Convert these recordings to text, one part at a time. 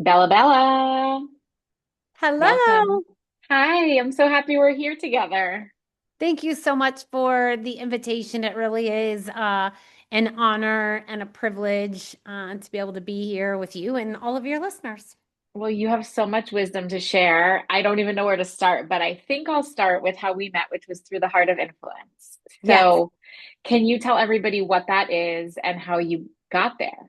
Bella Bella, welcome. Hello. Hi, I'm so happy we're here together. Thank you so much for the invitation. It really is an honor and a privilege to be able to be here with you and all of your listeners. Well, you have so much wisdom to share. I don't even know where to start, but I think I'll start with how we met, which was through the Heart of Influence. Yes. So, can you tell everybody what that is and how you got there?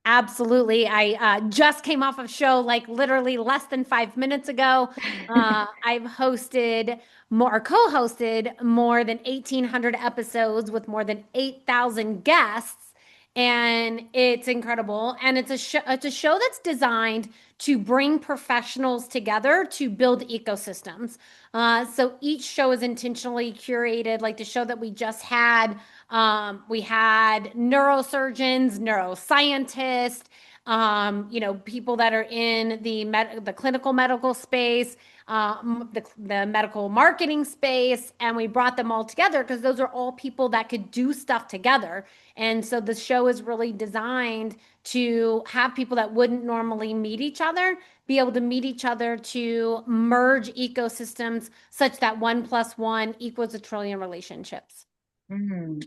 Absolutely. I just came off of show like literally less than 5 minutes ago. I've hosted more, co-hosted more than 1,800 episodes with more than 8,000 guests, and it's incredible. And it's a show that's designed to bring professionals together to build ecosystems. So each show is intentionally curated, like the show that we just had. We had neurosurgeons, neuroscientists, people that are in the clinical medical space, the medical marketing space, and we brought them all together because those are all people that could do stuff together. And so the show is really designed to have people that wouldn't normally meet each other be able to meet each other to merge ecosystems such that 1+1 equals a trillion relationships. And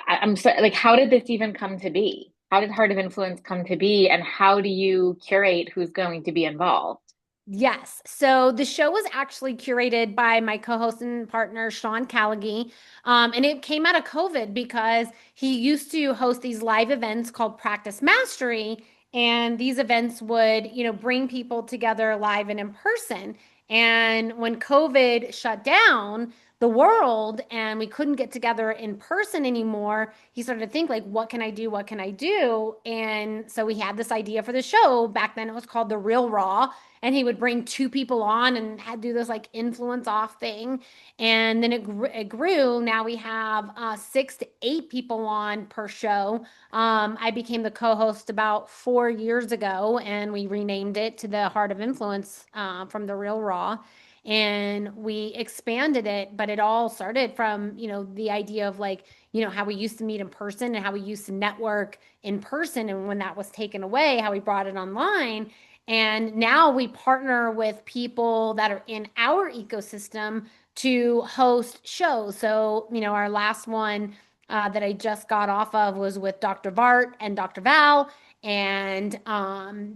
I'm sorry, like, how did this even come to be? How did Heart of Influence come to be, and how do you curate who's going to be involved? Yes. So the show was actually curated by my co-host and partner, Sean Callaghy. And it came out of COVID because he used to host these live events called Practice Mastery. And these events would, bring people together live and in person. And when COVID shut down the world and we couldn't get together in person anymore, he started to think like, what can I do? What can I do? And so we had this idea for the show. Back then it was called The Real Raw, and he would bring two people on and had do this like influence off thing, and then it grew. Now we have 6 to 8 people on per show. I became the co-host about 4 years ago, and we renamed it to the Heart of Influence from the Real Raw, and we expanded it. But it all started from the idea of like how we used to meet in person and how we used to network in person, and when that was taken away, how we brought it online. And now we partner with people that are in our ecosystem to host shows. So, our last one that I just got off of was with Dr. Vart and Dr. Val, and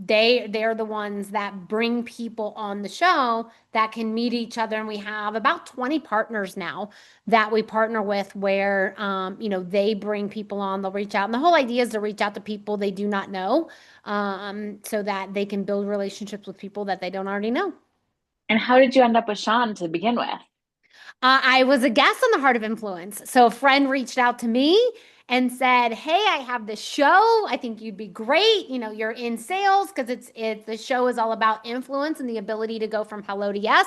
they're the ones that bring people on the show that can meet each other. And we have about 20 partners now that we partner with, where they bring people on. They'll reach out, and the whole idea is to reach out to people they do not know, so that they can build relationships with people that they don't already know. And how did you end up with Sean to begin with? I was a guest on the Heart of Influence. So a friend reached out to me and said, "Hey, I have this show. I think you'd be great. You're in sales because the show is all about influence and the ability to go from hello to yes."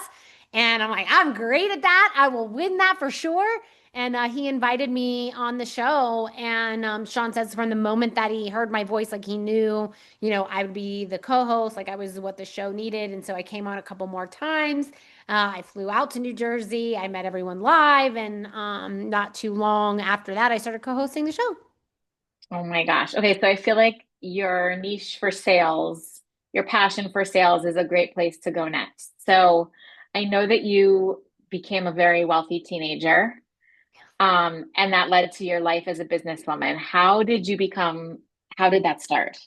And I'm like, "I'm great at that. I will win that for sure." And he invited me on the show. And Sean says from the moment that he heard my voice, like he knew, I would be the co-host, like I was what the show needed. And so I came on a couple more times. I flew out to New Jersey. I met everyone live, and not too long after that, I started co-hosting the show. Oh my gosh. Okay, so I feel like your niche for sales, your passion for sales is a great place to go next. So I know that you became a very wealthy teenager, and that led to your life as a businesswoman. How did that start?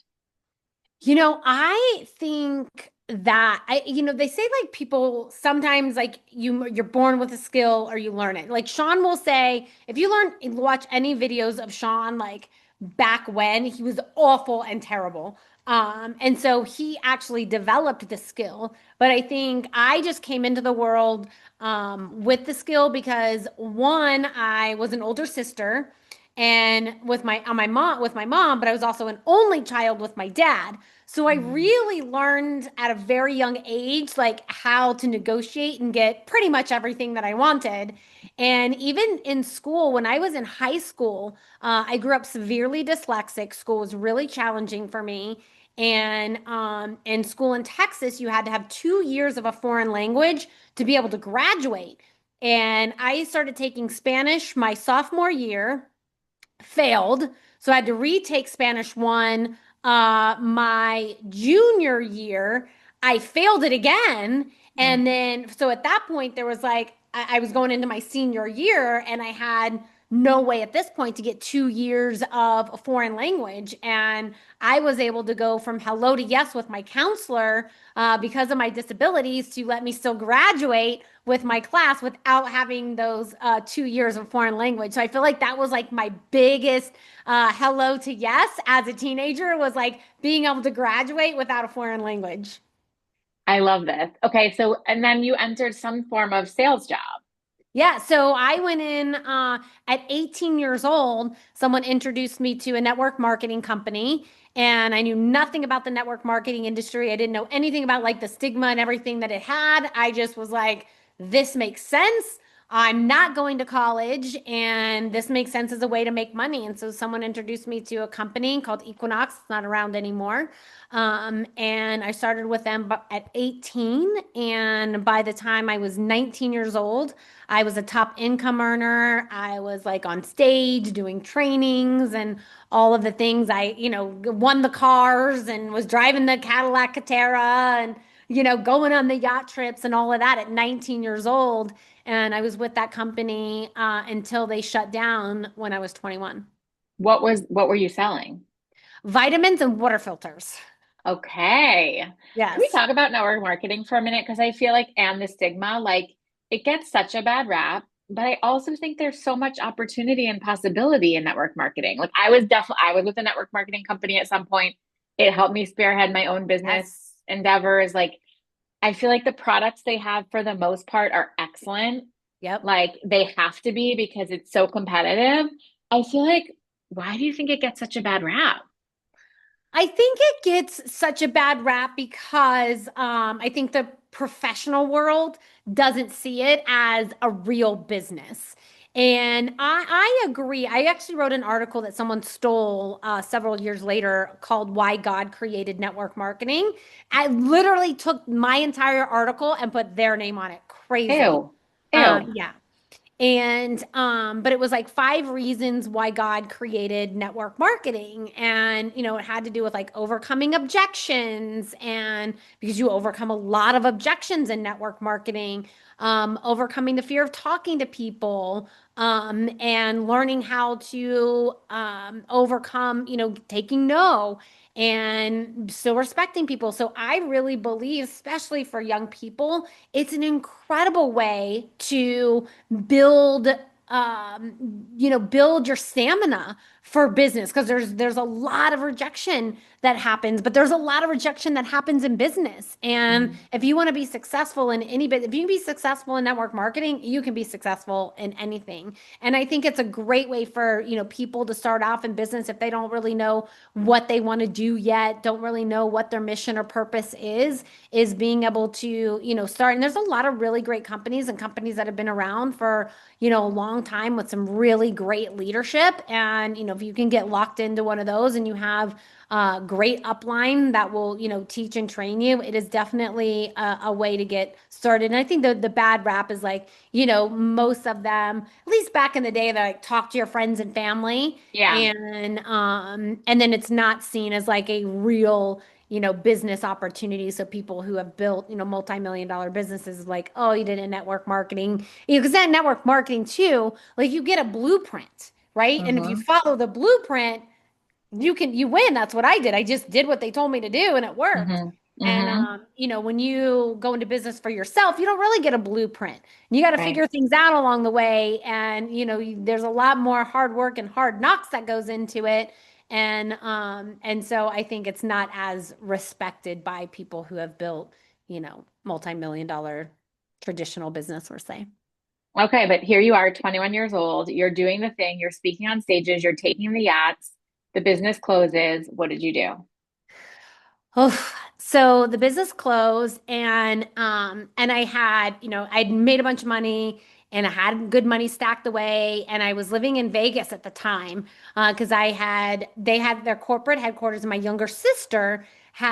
I think that they say like people sometimes like you're born with a skill or you learn it. Like Sean will say, if you watch any videos of Sean like back when he was awful and terrible. And so he actually developed the skill. But I think I just came into the world with the skill because one, I was an older sister and with my mom, but I was also an only child with my dad. So I Mm. really learned at a very young age, like how to negotiate and get pretty much everything that I wanted. And even in school, when I was in high school, I grew up severely dyslexic. School was really challenging for me. And in school in Texas, you had to have 2 years of a foreign language to be able to graduate. And I started taking Spanish my sophomore year, failed. So I had to retake Spanish 1 My junior year, I failed it again. Mm. And then, so at that point, there was like, I was going into my senior year and I had no way at this point to get 2 years of a foreign language. And I was able to go from hello to yes with my counselor because of my disabilities to let me still graduate with my class without having those 2 years of foreign language. So I feel like that was like my biggest hello to yes as a teenager was like being able to graduate without a foreign language. I love this. Okay, so and then you entered some form of sales job. Yeah, so I went in at 18 years old. Someone introduced me to a network marketing company, and I knew nothing about the network marketing industry. I didn't know anything about like the stigma and everything that it had. I just was like, this makes sense. I'm not going to college, and this makes sense as a way to make money. And so someone introduced me to a company called Equinox. It's not around anymore. And I started with them at 18. And by the time I was 19 years old, I was a top income earner. I was like on stage doing trainings and all of the things. Won the cars and was driving the Cadillac Catera and, going on the yacht trips and all of that at 19 years old. And I was with that company until they shut down when I was 21. What were you selling? Vitamins and water filters. Okay. Can we Yes. talk about network marketing for a minute? Because I feel like, and the stigma, like it gets such a bad rap, but I also think there's so much opportunity and possibility in network marketing. Like I was with a network marketing company at some point. It helped me spearhead my own business Yes. endeavors. Like I feel like the products they have for the most part are excellent. Yep. Like they have to be because it's so competitive. I feel like, why do you think it gets such a bad rap? I think it gets such a bad rap because I think the professional world doesn't see it as a real business. And I agree. I actually wrote an article that someone stole several years later called Why God Created Network Marketing. I literally took my entire article and put their name on it. Crazy. Ew. Ew. Yeah. And but it was like 5 reasons why God created network marketing. And it had to do with like overcoming objections, and because you overcome a lot of objections in network marketing, overcoming the fear of talking to people, and learning how to overcome, taking no and still respecting people. So I really believe, especially for young people, it's an incredible way to build build your stamina for business, because there's a lot of rejection that happens, but there's a lot of rejection that happens in business. And Mhm. if you want to be successful in any bit, if you can be successful in network marketing, you can be successful in anything. And I think it's a great way for people to start off in business if they don't really know what they want to do yet, don't really know what their mission or purpose is being able to, start. And there's a lot of really great companies and companies that have been around for, a long time with some really great leadership. And, if you can get locked into one of those and you have great upline that will, teach and train you, it is definitely a way to get started. And I think the bad rap is like, most of them, at least back in the day, they like talk to your friends and family, Yeah. and then it's not seen as like a real business opportunity. So people who have built, multi-million dollar businesses like, oh, you did a network marketing, because that network marketing too, like you get a blueprint, right? And if you Hmm. follow the blueprint, you win. That's what I did. I just did what they told me to do and it worked. Hmm. And Hmm. when you go into business for yourself, you don't really get a blueprint. You got to Right. figure things out along the way. And there's a lot more hard work and hard knocks that goes into it. And so I think it's not as respected by people who have built, multi-million dollar traditional business, or say. Okay, but here you are, 21 years old. You're doing the thing. You're speaking on stages. You're taking the yachts. The business closes. What did you do? Oh, so the business closed, and I had, I'd made a bunch of money, and I had good money stacked away. And I was living in Vegas at the time because they had their corporate headquarters. And my younger sister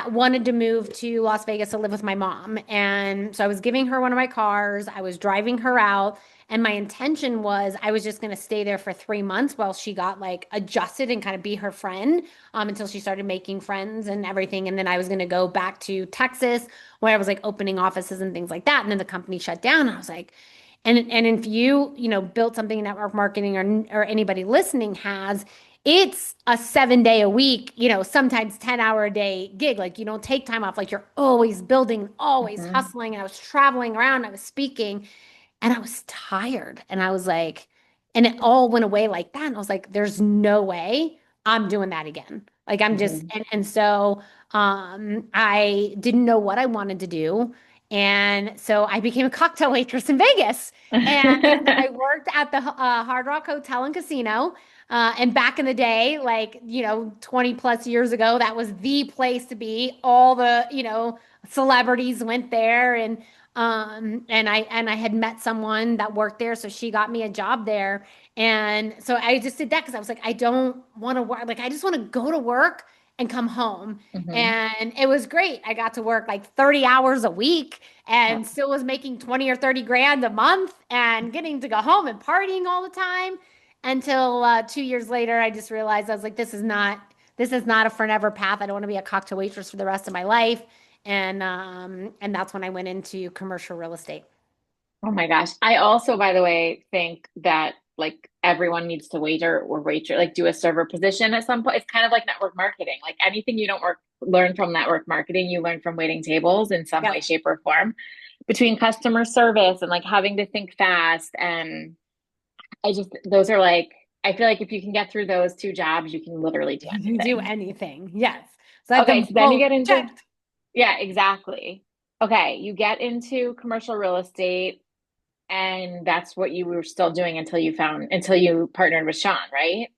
wanted to move to Las Vegas to live with my mom. And so I was giving her one of my cars. I was driving her out. And my intention was I was just going to stay there for 3 months while she got like adjusted and kind of be her friend until she started making friends and everything. And then I was going to go back to Texas where I was like opening offices and things like that. And then the company shut down. And I was like, and if you built something in network marketing or anybody listening has, it's a 7 day a week, sometimes 10-hour a day gig. Like you don't take time off. Like you're always building, always Hmm. hustling. And I was traveling around, I was speaking, and I was tired. And I was like, and it all went away like that. And I was like, there's no way I'm doing that again. Like I'm just, Hmm. and so I didn't know what I wanted to do. And so I became a cocktail waitress in Vegas. And I worked at the Hard Rock Hotel and Casino. And back in the day, like, 20 plus years ago, that was the place to be. All the, celebrities went there and I had met someone that worked there, so she got me a job there. And so I just did that because I was like, I don't want to work. Like, I just want to go to work and come home. Hmm. And it was great. I got to work like 30 hours a week Yep. and still was making 20 or 30 grand a month and getting to go home and partying all the time until 2 years later, I just realized I was like, this is not a forever path. I don't want to be a cocktail waitress for the rest of my life. And that's when I went into commercial real estate. Oh my gosh. I also, by the way, think that like everyone needs to waiter or waitress, like do a server position at some point. It's kind of like network marketing. Like anything you don't learn from network marketing, you learn from waiting tables in some way, Yep. shape, or form. Between customer service and like having to think fast. And those are like, I feel like if you can get through those two jobs, you can literally do You can do anything. anything. Yes. So I have Okay, them so then you both get into, checked. yeah, exactly. Okay, you get into commercial real estate, and that's what you were still doing until you partnered with Sean, right?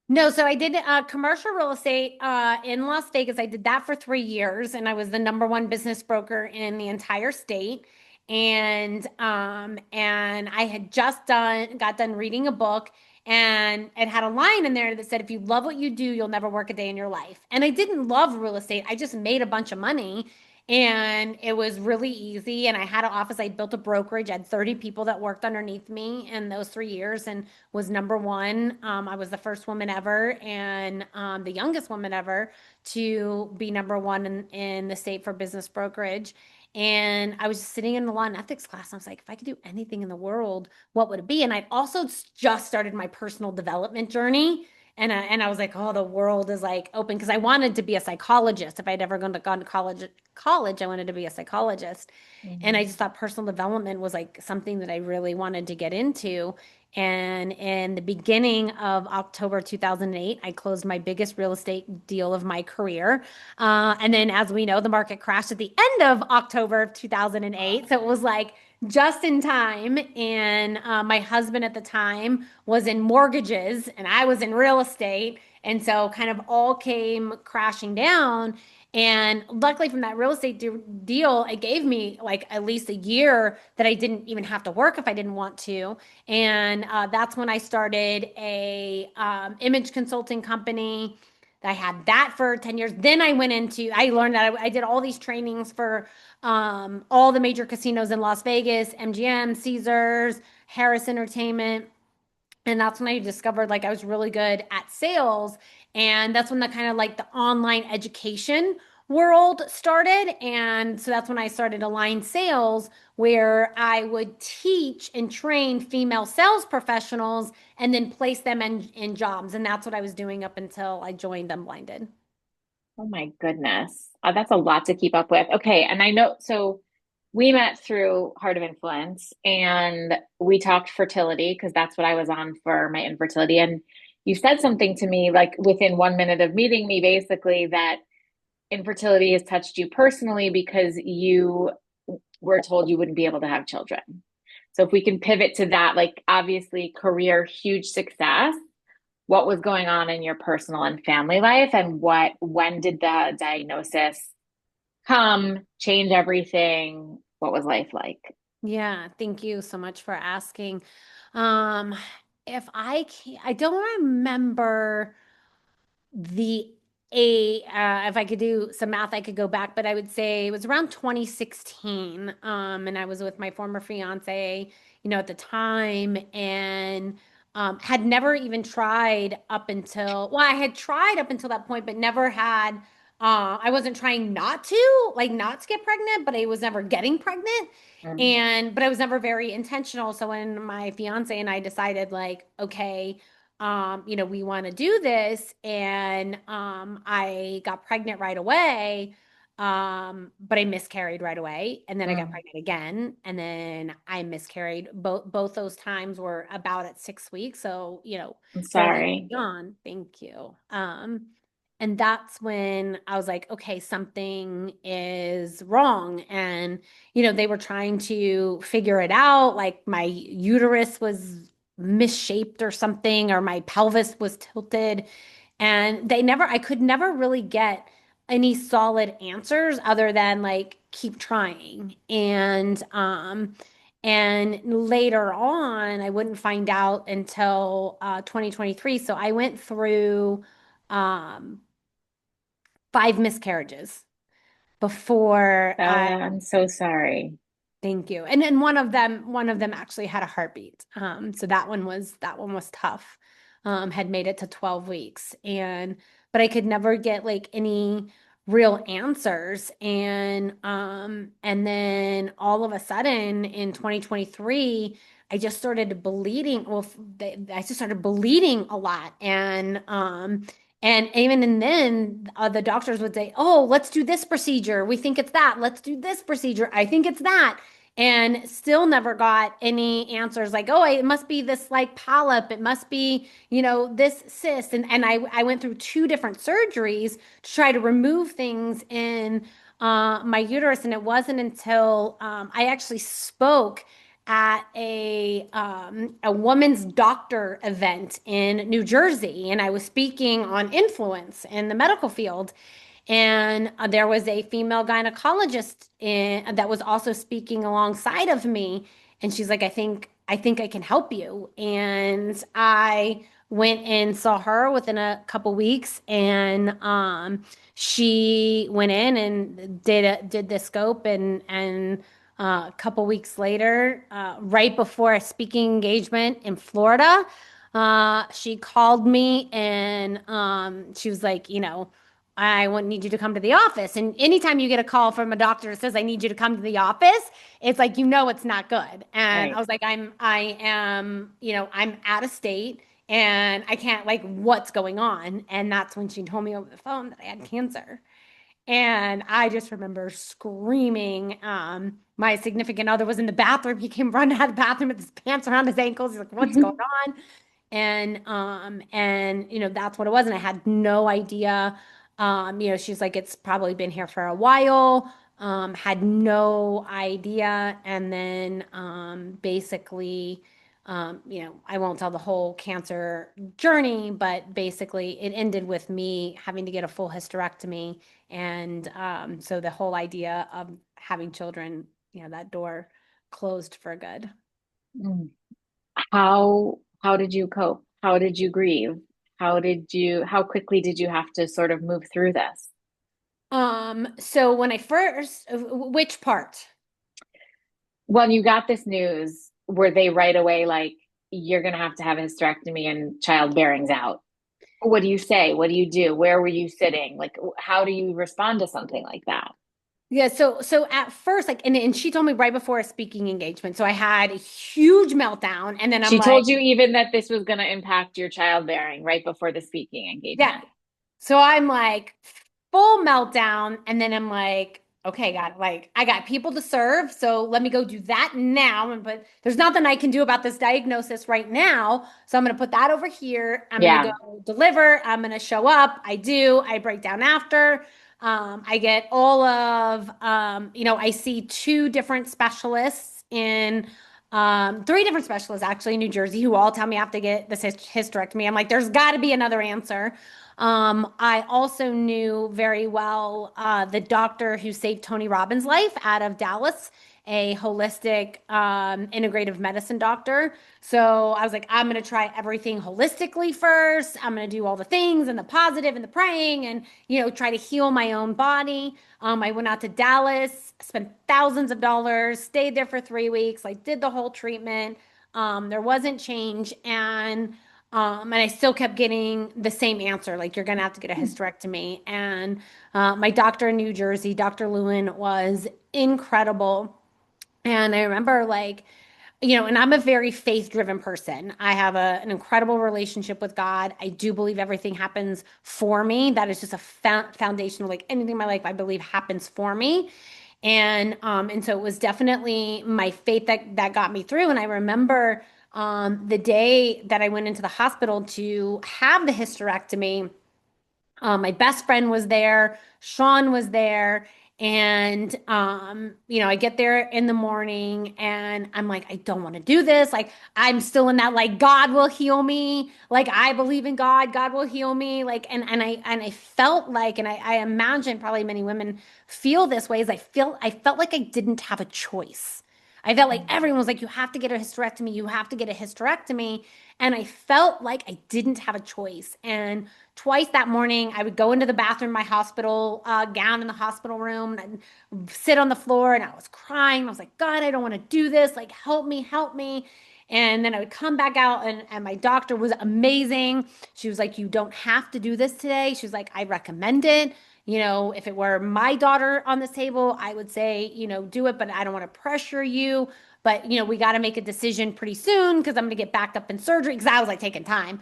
No, so I did commercial real estate in Las Vegas. I did that for 3 years, and I was the number one business broker in the entire state. And I had just got done reading a book, and it had a line in there that said, "If you love what you do, you'll never work a day in your life." And I didn't love real estate. I just made a bunch of money, and it was really easy. And I had an office. I built a brokerage. I had 30 people that worked underneath me in those 3 years, and was number one. I was the first woman ever and the youngest woman ever to be number one in the state for business brokerage. And I was just sitting in the law and ethics class. And I was like, if I could do anything in the world, what would it be? And I also just started my personal development journey. And I was like, oh, the world is like open because I wanted to be a psychologist. If I'd ever gone to college, I wanted to be a psychologist. And I Mhm. just thought personal development was like something that I really wanted to get into. And in the beginning of October 2008, I closed my biggest real estate deal of my career. And then, as we know, the market crashed at the end of October of 2008. So it was like just in time. And my husband at the time was in mortgages, and I was in real estate. And so, kind of all came crashing down. And luckily, from that real estate deal, it gave me like at least a year that I didn't even have to work if I didn't want to. And that's when I started a image consulting company. I had that for 10 years. Then I learned that I did all these trainings for all the major casinos in Las Vegas, MGM, Caesars, Harris Entertainment. And that's when I discovered like I was really good at sales. And that's when the kind of like the online education world started. And so that's when I started Align Sales, where I would teach and train female sales professionals and then place them in jobs. And that's what I was doing up until I joined Unblinded. Oh my goodness. That's a lot to keep up with. Okay, and I know, so we met through Heart of Influence and we talked fertility because that's what I was on for my infertility. And you said something to me like within 1 minute of meeting me, basically, that infertility has touched you personally because you were told you wouldn't be able to have children. So if we can pivot to that, like obviously career, huge success. What was going on in your personal and family life, and when did the diagnosis come, change everything? What was life like? Yeah, thank you so much for asking. Um, if I can, I don't remember the if I could do some math, I could go back, but I would say it was around 2016. And I was with my former fiance, at the time, and had never even tried up until, well, I had tried up until that point, but never had. I wasn't trying not to, like, not to get pregnant, but I was never getting pregnant. Mm. But I was never very intentional. So when my fiance and I decided, like, okay, we want to do this. And I got pregnant right away. But I miscarried right away. And then I got Mm. pregnant again. And then I miscarried. Both those times were about at 6 weeks. So, I'm fairly sorry. early on. Thank you. And that's when I was like, okay, something is wrong. And, they were trying to figure it out. Like my uterus was misshaped or something, or my pelvis was tilted. And I could never really get any solid answers other than like keep trying. And later on, I wouldn't find out until 2023. So I went through um 5 miscarriages before I. Bella, I'm so sorry. Thank you. And then one of them actually had a heartbeat. So that one was tough. Had made it to 12 weeks. But I could never get like any real answers. And then all of a sudden in 2023, I just started bleeding. Well, I just started bleeding a lot. And even and then the doctors would say, "Oh, let's do this procedure. We think it's that. Let's do this procedure. I think it's that." And still never got any answers like, oh, it must be this like polyp, it must be, this cyst. And I went through 2 different surgeries to try to remove things in my uterus. And it wasn't until I actually spoke at a woman's doctor event in New Jersey, and I was speaking on influence in the medical field. And there was a female gynecologist that was also speaking alongside of me. And she's like, I think I can help you. And I went and saw her within a couple weeks, and she went in and did the scope, and a couple weeks later, right before a speaking engagement in Florida, she called me, and she was like, I wouldn't need you to come to the office. And anytime you get a call from a doctor that says, I need you to come to the office, it's like, it's not good. And I Right. was like, I am, I'm out of state and I can't, like, what's going on? And that's when she told me over the phone that I had cancer. And I just remember screaming. My significant other was in the bathroom. He came running out of the bathroom with his pants around his ankles. He's like, what's going on? And that's what it was. And I had no idea. She's like, it's probably been here for a while. Had no idea. And then basically, I won't tell the whole cancer journey, but basically it ended with me having to get a full hysterectomy. And so the whole idea of having children, that door closed for good. Mm. How did you cope? How did you grieve? How quickly did you have to sort of move through this? So when I first, which part? When you got this news, were they right away like, you're gonna have to have a hysterectomy and childbearing's out? What do you say? What do you do? Where were you sitting? Like, how do you respond to something like that? Yeah, so at first, like, and she told me right before a speaking engagement. So I had a huge meltdown, and then I'm She like, told you even that this was going to impact your childbearing right before the speaking yeah. engagement. So I'm like full meltdown, and then I'm like, okay, God, like I got people to serve, so let me go do that now. But there's nothing I can do about this diagnosis right now, so I'm gonna put that over here. I'm gonna Yeah. go deliver. I'm gonna show up. I do. I break down after. I get all of, I see 2 different specialists in. 3 different specialists actually in New Jersey who all tell me I have to get this hysterectomy. I'm like, there's got to be another answer. I also knew very well the doctor who saved Tony Robbins' life out of Dallas. a holistic, integrative medicine doctor. So I was like, I'm going to try everything holistically first. I'm going to do all the things and the positive and the praying and, try to heal my own body. I went out to Dallas, spent thousands of dollars, stayed there for 3 weeks, like did the whole treatment. There wasn't change. And I still kept getting the same answer, like you're gonna have to get a hysterectomy. And my doctor in New Jersey, Dr. Lewin, was incredible. And I remember like, and I'm a very faith-driven person. I have an incredible relationship with God. I do believe everything happens for me. That is just a foundation of like anything in my life I believe happens for me. And so it was definitely my faith that got me through. And I remember the day that I went into the hospital to have the hysterectomy. My best friend was there, Sean was there, and I get there in the morning and I'm like, I don't want to do this. Like, I'm still in that like God will heal me. Like, I believe in God, God will heal me. Like, and I felt like, and I imagine probably many women feel this way, is I felt like I didn't have a choice. I felt like everyone was like, you have to get a hysterectomy, you have to get a hysterectomy. And I felt like I didn't have a choice. And twice that morning, I would go into the bathroom, my hospital gown in the hospital room, and I'd sit on the floor and I was crying. I was like, God, I don't want to do this. Like, help me, help me. And then I would come back out, and my doctor was amazing. She was like, you don't have to do this today. She was like, I recommend it. If it were my daughter on this table, I would say, do it, but I don't want to pressure you. But, we got to make a decision pretty soon because I'm going to get backed up in surgery because I was like taking time.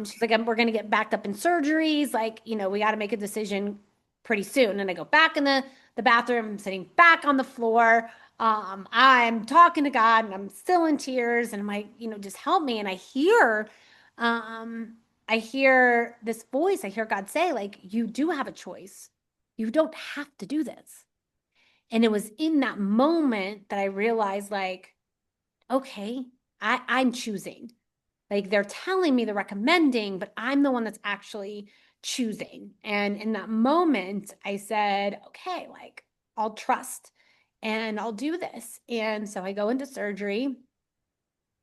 She's like, we're going to get backed up in surgeries. Like, we got to make a decision pretty soon. And I go back in the bathroom, I'm sitting back on the floor. I'm talking to God and I'm still in tears. And I'm like, just help me. And I hear this voice. I hear God say, like, you do have a choice. You don't have to do this. And it was in that moment that I realized, like, okay, I'm choosing. Like they're telling me, they're recommending, but I'm the one that's actually choosing. And in that moment, I said, okay, like I'll trust and I'll do this. And so I go into surgery.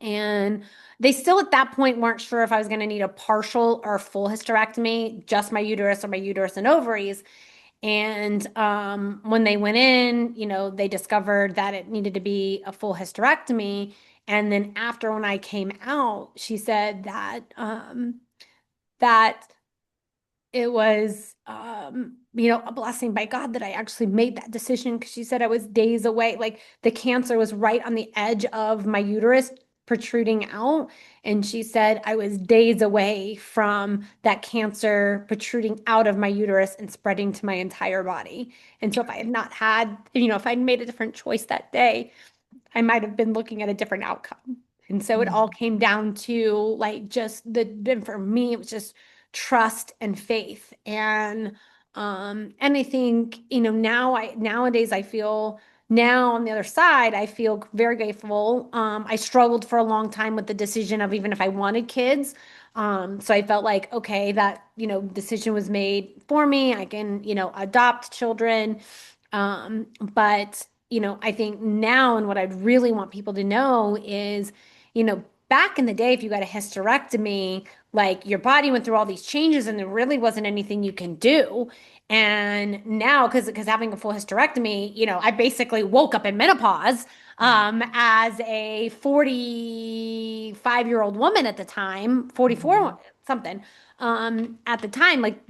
And they still at that point weren't sure if I was going to need a partial or full hysterectomy, just my uterus or my uterus and ovaries. And when they went in, they discovered that it needed to be a full hysterectomy. And then after when I came out, she said that it was a blessing by God that I actually made that decision, because she said I was days away. Like the cancer was right on the edge of my uterus protruding out. And she said I was days away from that cancer protruding out of my uterus and spreading to my entire body. And so if I had not had, if I'd made a different choice that day, I might have been looking at a different outcome. And so it all came down to like just for me, it was just trust and faith. And I think, nowadays I feel, now on the other side, I feel very grateful. I struggled for a long time with the decision of even if I wanted kids. So I felt like, okay, that, decision was made for me. I can, adopt children. But I think now, and what I'd really want people to know is, back in the day, if you got a hysterectomy, like your body went through all these changes and there really wasn't anything you can do. And now, because having a full hysterectomy, I basically woke up in menopause as a 45-year-old woman at the time, 44 something. At the time, like,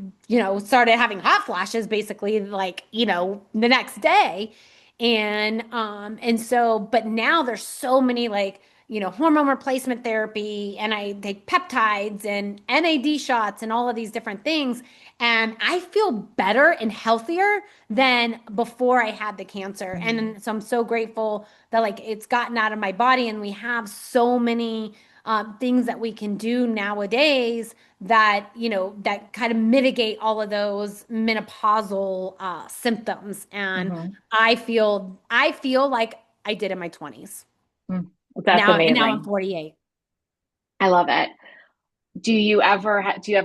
started having hot flashes basically like, the next day. And so, but now there's so many like, hormone replacement therapy, and I take peptides and NAD shots and all of these different things. And I feel better and healthier than before I had the cancer. And so I'm so grateful that like it's gotten out of my body, and we have so many things that we can do nowadays that that kind of mitigate all of those menopausal symptoms. And Mm-hmm. I feel like I did in my 20s. That's Now I'm amazing. 48. I love it. Do you ever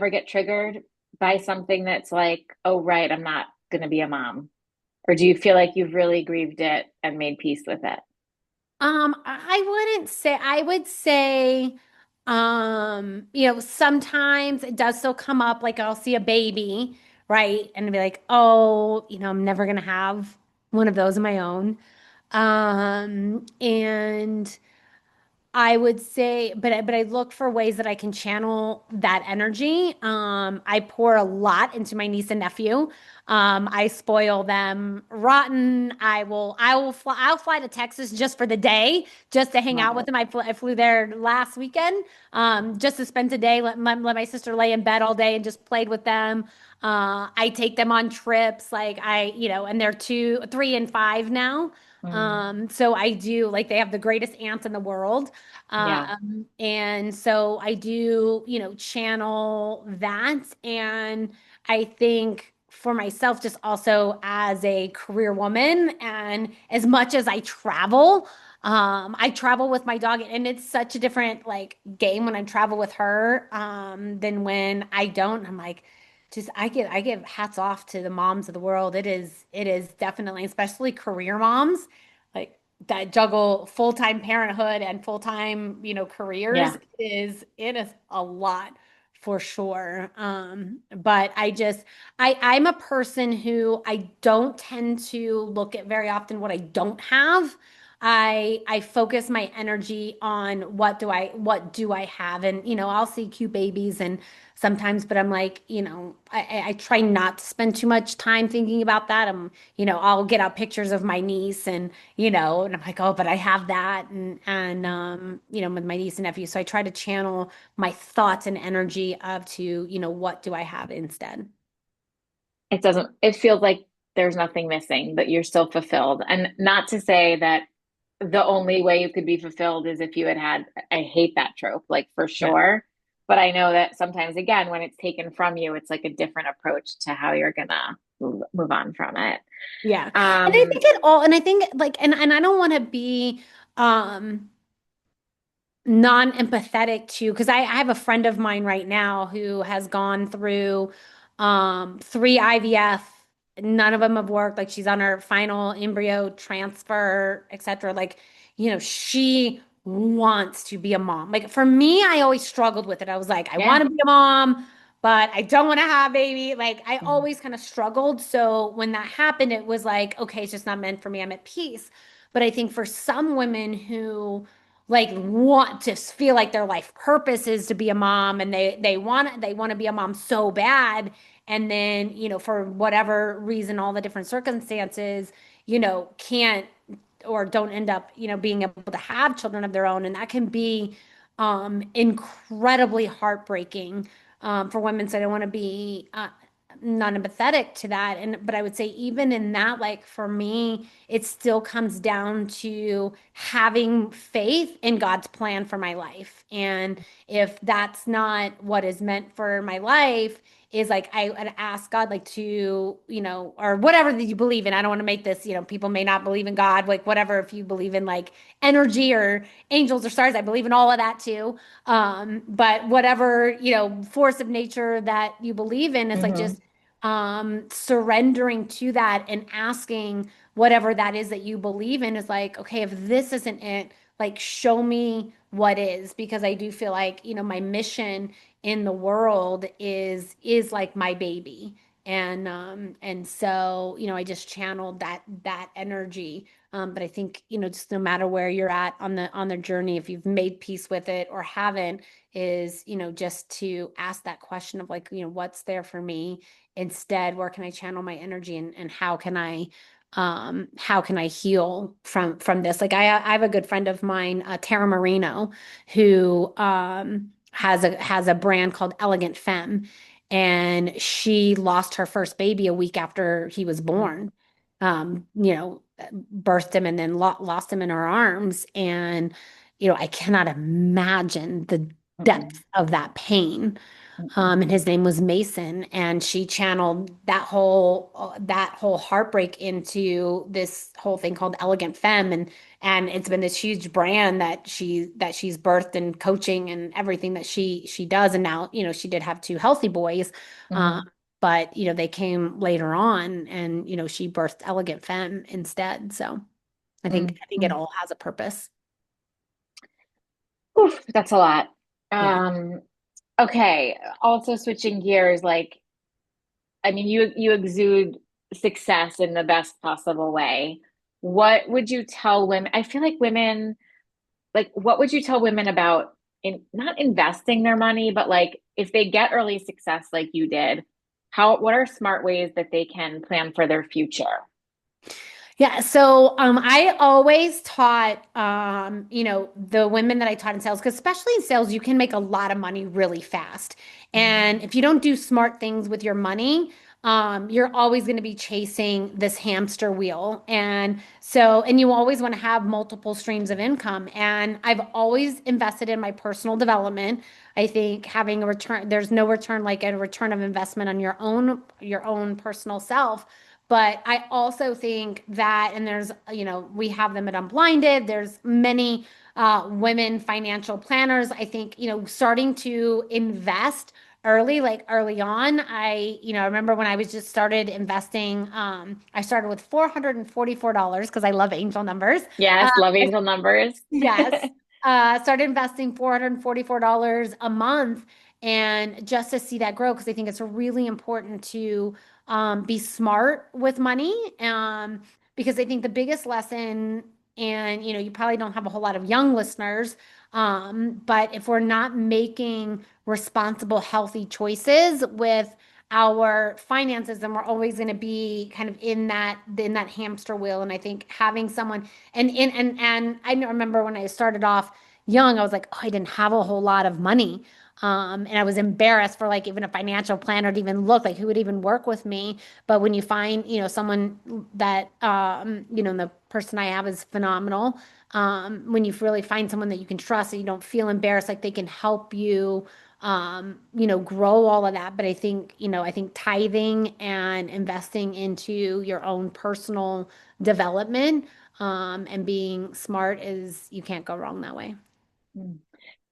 get triggered by something that's like, oh, right, I'm not going to be a mom? Or do you feel like you've really grieved it and made peace with it? I wouldn't say, I would say, sometimes it does still come up, like I'll see a baby, right? And be like, oh, I'm never gonna have one of those of my own. And I would say, but I look for ways that I can channel that energy. I pour a lot into my niece and nephew. I spoil them rotten. I'll fly to Texas just for the day, just to hang Love out with it. them. I flew there last weekend, just to spend the day, let my sister lay in bed all day and just played with them. I take them on trips, and they're 3 and 5 now. Mm, So I do, like, they have the greatest aunts in the world. yeah, And so I do, channel that. And I think for myself, just also as a career woman, and as much as I travel with my dog, and it's such a different like game when I travel with her, than when I don't. I'm like, just I give hats off to the moms of the world. It is definitely, especially career moms, like that juggle full-time parenthood and full-time, careers. yeah. It is a lot for sure. But I'm a person who I don't tend to look at very often what I don't have. I focus my energy on what do I have, and I'll see cute babies and sometimes, but I'm like, I try not to spend too much time thinking about that. I'll get out pictures of my niece, and I'm like, oh, but I have that, and with my niece and nephew. So I try to channel my thoughts and energy up to, what do I have instead? It doesn't, it feels like there's nothing missing, that you're still fulfilled. And not to say that the only way you could be fulfilled is if you had, I hate that trope, like for Yeah. sure. But I know that sometimes, again, when it's taken from you, it's like a different approach to how you're gonna move on from it. Yeah. And I Um, think it all, and I think like, and I don't want to be, um, non-empathetic to, because I have a friend of mine right now who has gone through 3 IVF. None of them have worked. Like, she's on her final embryo transfer, etc. Like, she wants to be a mom. Like, for me, I always struggled with it. I was like, I want yeah. to be a mom, but I don't want to have a baby. Like, I Mhm. always kind of struggled. So when that happened, it was like, okay, it's just not meant for me. I'm at peace. But I think for some women who like want to feel like their life purpose is to be a mom, and they want to be a mom so bad, and then for whatever reason, all the different circumstances, can't or don't end up being able to have children of their own, and that can be incredibly heartbreaking for women. So I don't want to be non-empathetic to that, and but I would say even in that, like, for me, it still comes down to having faith in God's plan for my life. And if that's not what is meant for my life, is like I would ask God, like, to, or whatever that you believe in. I don't want to make this, people may not believe in God, like whatever, if you believe in like energy or angels or stars, I believe in all of that too. But whatever, force of nature that you believe in, is like just Mhm. surrendering to that and asking whatever that is that you believe in, is like, okay, if this isn't it, like, show me what is, because I do feel like, my mission in the world is like my baby. And so, I just channeled that energy. But I think, just no matter where you're at on the journey, if you've made peace with it or haven't, is, just to ask that question of like, what's there for me instead? Where can I channel my energy, and how can I heal from this? Like, I have a good friend of mine, Tara Marino, who has a brand called Elegant Femme, and she lost her first baby a week after he was born. Birthed him and then lost him in her arms, and I cannot imagine the Mm-mm. depth of that pain. Mm-mm. And his name was Mason, and she channeled that whole heartbreak into this whole thing called Elegant Femme, and it's been this huge brand that she's birthed and coaching and everything that she does. And now, she did have two healthy boys. um, Mhm. but they came later on, and she birthed Elegant Femme instead. So I think it Mm. all has a purpose. Oof, that's a lot. Yeah. Um, okay. Also switching gears, like, I mean, you exude success in the best possible way. What would you tell women? I feel like women, like, what would you tell women about in not investing their money, but like if they get early success like you did, what are smart ways that they can plan for their future? Yeah, so I always taught the women that I taught in sales, because especially in sales, you can make a lot of money really fast. And if you don't do smart things with your money, you're always going to be chasing this hamster wheel. And you always want to have multiple streams of income. And I've always invested in my personal development. I think having a return, there's no return like a return of investment on your own personal self. But I also think that, and we have them at Unblinded. There's many women financial planners. I think, starting to invest early, like early on. I remember when I was just started investing, I started with $444 because I love angel numbers. Uh, Yes, love angel numbers. Yes. Started investing $444 a month, and just to see that grow, because I think it's really important to be smart with money. Because I think the biggest lesson, and you probably don't have a whole lot of young listeners, but if we're not making responsible, healthy choices with our finances, then we're always going to be kind of in that hamster wheel. And I think having someone and I remember when I started off young, I was like, oh, I didn't have a whole lot of money. And I was embarrassed for like even a financial planner to even look like who would even work with me. But when you find, someone that, and the person I have is phenomenal. When you really find someone that you can trust and you don't feel embarrassed, like they can help you, grow all of that. But I think tithing and investing into your own personal development, and being smart is you can't go wrong that way.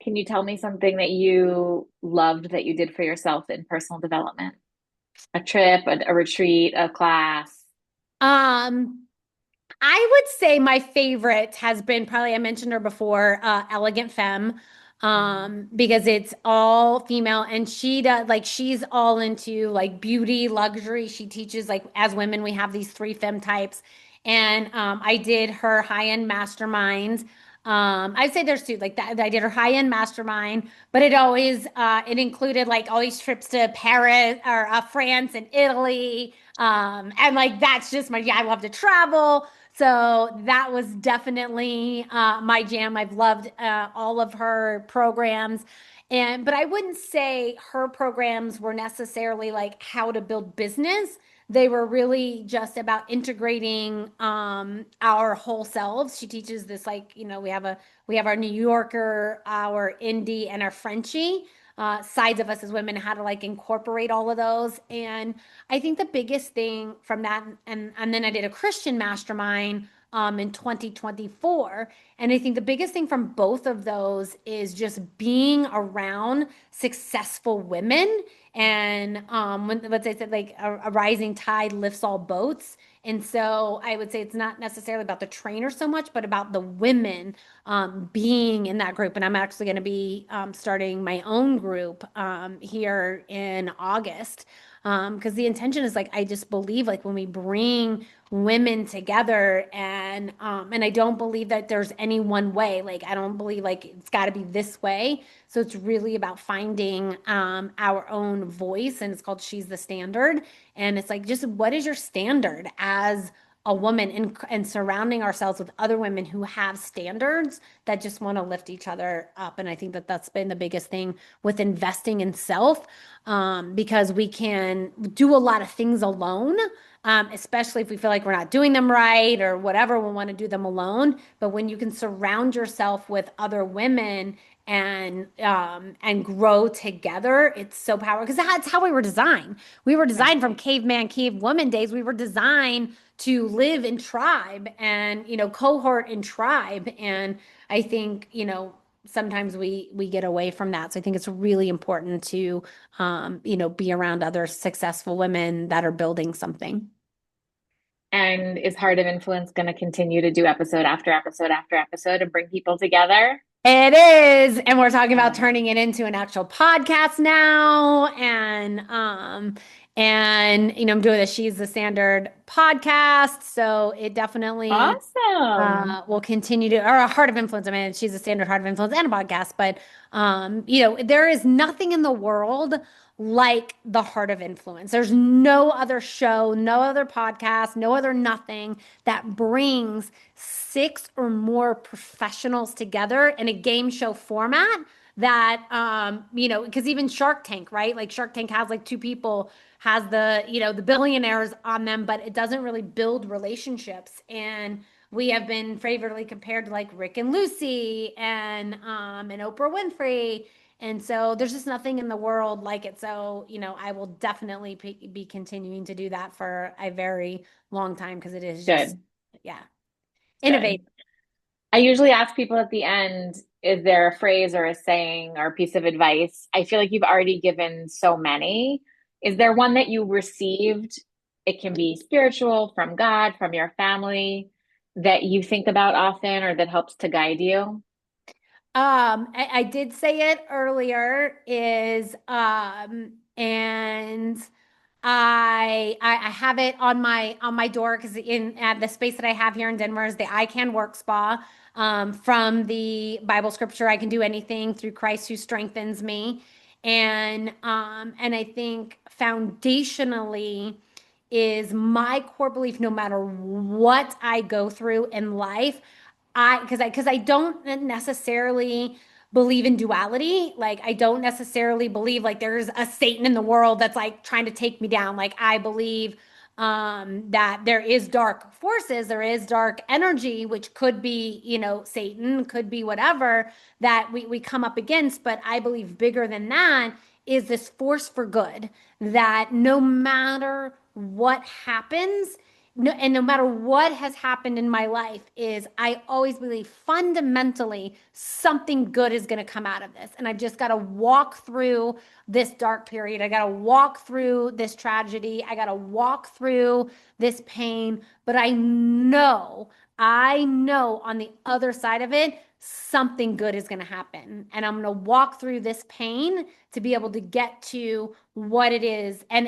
Can you tell me something that you loved that you did for yourself in personal development? A trip, a retreat, a class? Um, I would say my favorite has been probably, I mentioned her before, Elegant Femme, Mm. because it's all female, and she does like she's all into like beauty, luxury. She teaches, like, as women, we have these three femme types, and I did her high-end mastermind. I'd say there's two like that. I did her high-end mastermind, but it included like all these trips to Paris or France and Italy. And like that's just yeah, I love to travel. So that was definitely my jam. I've loved all of her programs. But I wouldn't say her programs were necessarily like how to build business. They were really just about integrating our whole selves. She teaches this, like, we have our New Yorker, our indie, and our Frenchie sides of us as women, how to like incorporate all of those. And I think the biggest thing from that, and then I did a Christian mastermind in 2024. And I think the biggest thing from both of those is just being around successful women. And let's say that like a rising tide lifts all boats. And so I would say it's not necessarily about the trainer so much, but about the women being in that group. And I'm actually going to be starting my own group here in August. Because the intention is like I just believe like when we bring women together, and I don't believe that there's any one way. Like I don't believe like it's got to be this way. So it's really about finding our own voice, and it's called She's the Standard. And it's like just what is your standard as a woman, and surrounding ourselves with other women who have standards that just want to lift each other up. And I think that that's been the biggest thing with investing in self, because we can do a lot of things alone, especially if we feel like we're not doing them right or whatever, we want to do them alone. But when you can surround yourself with other women and grow together, it's so powerful, because that's how we were designed. We were Right. designed from caveman, cavewoman days. We were designed to live in tribe and cohort in tribe. And I think sometimes we get away from that. So I think it's really important to be around other successful women that are building something. And is Heart of Influence going to continue to do episode after episode after episode and bring people together? It is, and we're talking about Um, turning it into an actual podcast now, and I'm doing the She's the Standard podcast, so it definitely awesome. will continue to, or a Heart of Influence. I mean, She's a Standard Heart of Influence and a podcast, but there is nothing in the world like the Heart of Influence. There's no other show, no other podcast, no other nothing that brings six or more professionals together in a game show format that because even Shark Tank, right? Like Shark Tank has like two people, has the billionaires on them, but it doesn't really build relationships. And we have been favorably compared to like Rick and Lucy and Oprah Winfrey. And so there's just nothing in the world like it. So, I will definitely be continuing to do that for a very long time because it is just, Good, yeah, good. innovative. I usually ask people at the end, is there a phrase or a saying or a piece of advice? I feel like you've already given so many. Is there one that you received? It can be spiritual, from God, from your family, that you think about often or that helps to guide you? I did say it earlier is and I have it on my door because in at the space that I have here in Denver is the I Can Work Spa. From the Bible scripture, I can do anything through Christ who strengthens me. And I think foundationally is my core belief no matter what I go through in life. I don't necessarily believe in duality. Like I don't necessarily believe like there's a Satan in the world that's like trying to take me down. Like I believe that there is dark forces, there is dark energy, which could be, Satan, could be whatever that we come up against. But I believe bigger than that is this force for good that no matter what happens, no matter what has happened in my life is I always believe fundamentally something good is going to come out of this, and I've just got to walk through this dark period. I got to walk through this tragedy. I got to walk through this pain, but I know on the other side of it something good is going to happen, and I'm going to walk through this pain to be able to get to what it is. And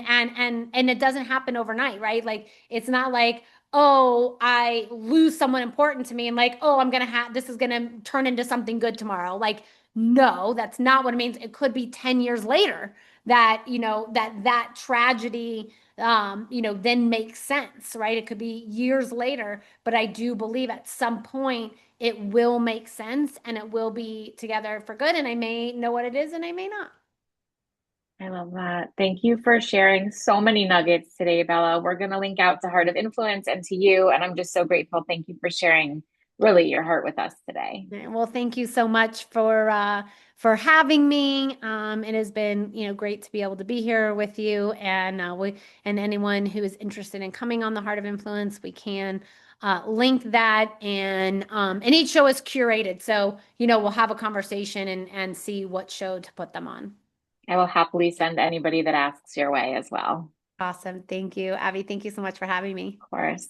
it doesn't happen overnight, right? Like it's not like, oh, I lose someone important to me and like, oh, I'm gonna have this is gonna turn into something good tomorrow. Like, no, that's not what it means. It could be 10 years later that, that tragedy then makes sense, right? It could be years later, but I do believe at some point it will make sense and it will be together for good. And I may know what it is and I may not. I love that. Thank you for sharing so many nuggets today, Bella. We're going to link out to Heart of Influence and to you. And I'm just so grateful. Thank you for sharing really your heart with us today. Yeah, well, thank you so much for having me. It has been, great to be able to be here with you, and anyone who is interested in coming on the Heart of Influence, we can link that, and each show is curated, so we'll have a conversation and see what show to put them on. I will happily send anybody that asks your way as well. Awesome, thank you, Abby. Thank you so much for having me. Of course.